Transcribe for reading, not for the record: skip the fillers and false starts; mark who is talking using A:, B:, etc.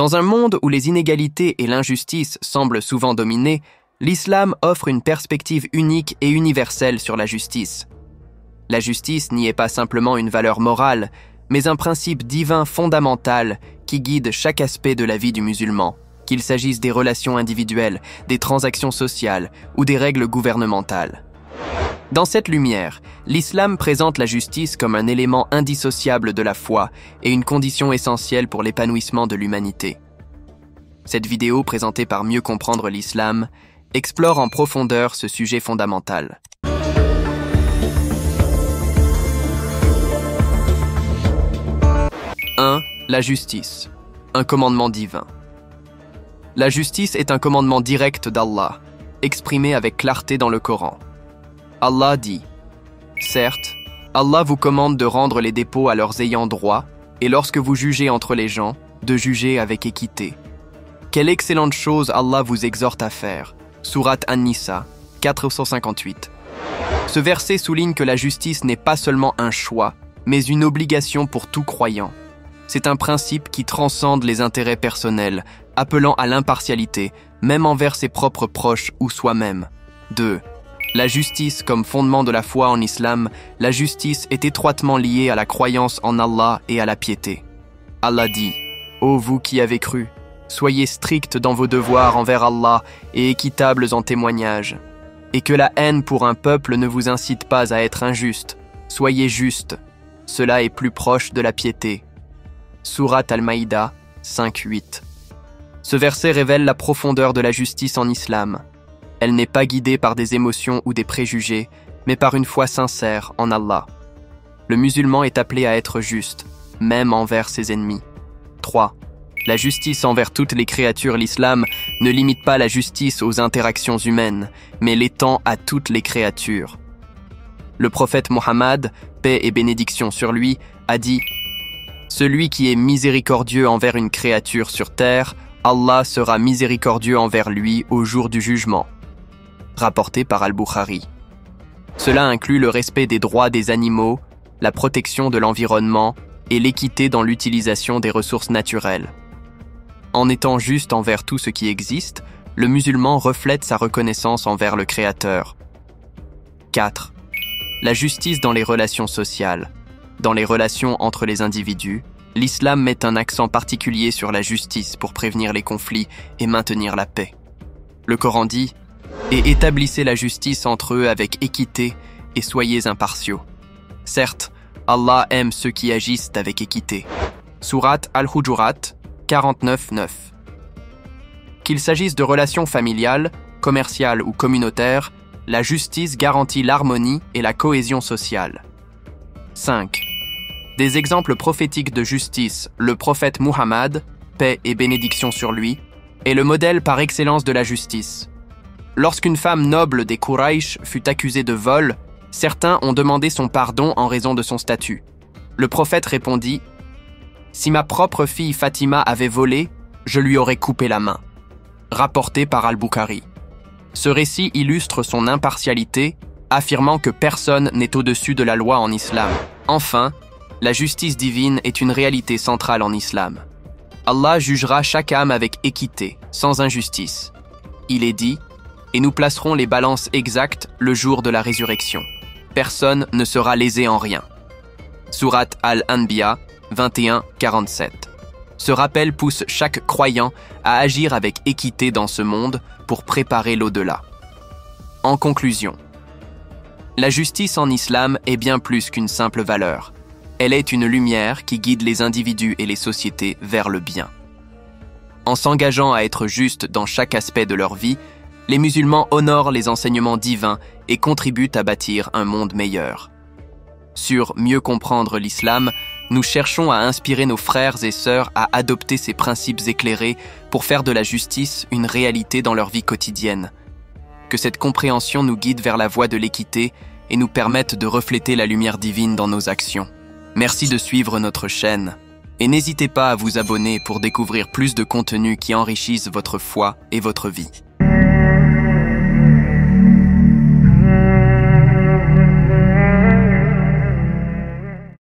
A: Dans un monde où les inégalités et l'injustice semblent souvent dominer, l'islam offre une perspective unique et universelle sur la justice. La justice n'y est pas simplement une valeur morale, mais un principe divin fondamental qui guide chaque aspect de la vie du musulman, qu'il s'agisse des relations individuelles, des transactions sociales ou des règles gouvernementales. Dans cette lumière, l'islam présente la justice comme un élément indissociable de la foi et une condition essentielle pour l'épanouissement de l'humanité. Cette vidéo, présentée par Mieux comprendre l'islam, explore en profondeur ce sujet fondamental. 1. La justice. Un commandement divin. La justice est un commandement direct d'Allah, exprimé avec clarté dans le Coran. Allah dit « Certes, Allah vous commande de rendre les dépôts à leurs ayants droit, et lorsque vous jugez entre les gens, de juger avec équité. Quelle excellente chose Allah vous exhorte à faire. » Sourate An-Nisa, 458. Ce verset souligne que la justice n'est pas seulement un choix, mais une obligation pour tout croyant. C'est un principe qui transcende les intérêts personnels, appelant à l'impartialité, même envers ses propres proches ou soi-même. 2. La justice comme fondement de la foi en islam, la justice est étroitement liée à la croyance en Allah et à la piété. Allah dit « Ô vous qui avez cru, soyez stricts dans vos devoirs envers Allah et équitables en témoignage, et que la haine pour un peuple ne vous incite pas à être injuste. Soyez justes, cela est plus proche de la piété. » Sourate Al-Maïda 5-8. Ce verset révèle la profondeur de la justice en islam. Elle n'est pas guidée par des émotions ou des préjugés, mais par une foi sincère en Allah. Le musulman est appelé à être juste, même envers ses ennemis. 3. La justice envers toutes les créatures. L'islam ne limite pas la justice aux interactions humaines, mais l'étend à toutes les créatures. Le prophète Mohammed, paix et bénédiction sur lui, a dit « Celui qui est miséricordieux envers une créature sur terre, Allah sera miséricordieux envers lui au jour du jugement. » Rapporté par Al-Bukhari. Cela inclut le respect des droits des animaux, la protection de l'environnement et l'équité dans l'utilisation des ressources naturelles. En étant juste envers tout ce qui existe, le musulman reflète sa reconnaissance envers le Créateur. 4. La justice dans les relations sociales. Dans les relations entre les individus, l'islam met un accent particulier sur la justice pour prévenir les conflits et maintenir la paix. Le Coran dit « Et établissez la justice entre eux avec équité et soyez impartiaux. » Certes, Allah aime ceux qui agissent avec équité. Sourate Al-Hujurat 49-9. Qu'il s'agisse de relations familiales, commerciales ou communautaires, la justice garantit l'harmonie et la cohésion sociale. 5. Des exemples prophétiques de justice. Le prophète Muhammad, paix et bénédiction sur lui, est le modèle par excellence de la justice. Lorsqu'une femme noble des Quraysh fut accusée de vol, certains ont demandé son pardon en raison de son statut. Le prophète répondit « Si ma propre fille Fatima avait volé, je lui aurais coupé la main. » Rapporté par Al-Bukhari. Ce récit illustre son impartialité, affirmant que personne n'est au-dessus de la loi en islam. Enfin, la justice divine est une réalité centrale en islam. Allah jugera chaque âme avec équité, sans injustice. Il est dit « Et nous placerons les balances exactes le jour de la résurrection. Personne ne sera lésé en rien. » Sourate Al-Anbiya 21-47. Ce rappel pousse chaque croyant à agir avec équité dans ce monde pour préparer l'au-delà. En conclusion, la justice en islam est bien plus qu'une simple valeur. Elle est une lumière qui guide les individus et les sociétés vers le bien. En s'engageant à être justes dans chaque aspect de leur vie, les musulmans honorent les enseignements divins et contribuent à bâtir un monde meilleur. Sur Mieux comprendre l'islam, nous cherchons à inspirer nos frères et sœurs à adopter ces principes éclairés pour faire de la justice une réalité dans leur vie quotidienne. Que cette compréhension nous guide vers la voie de l'équité et nous permette de refléter la lumière divine dans nos actions. Merci de suivre notre chaîne et n'hésitez pas à vous abonner pour découvrir plus de contenus qui enrichissent votre foi et votre vie.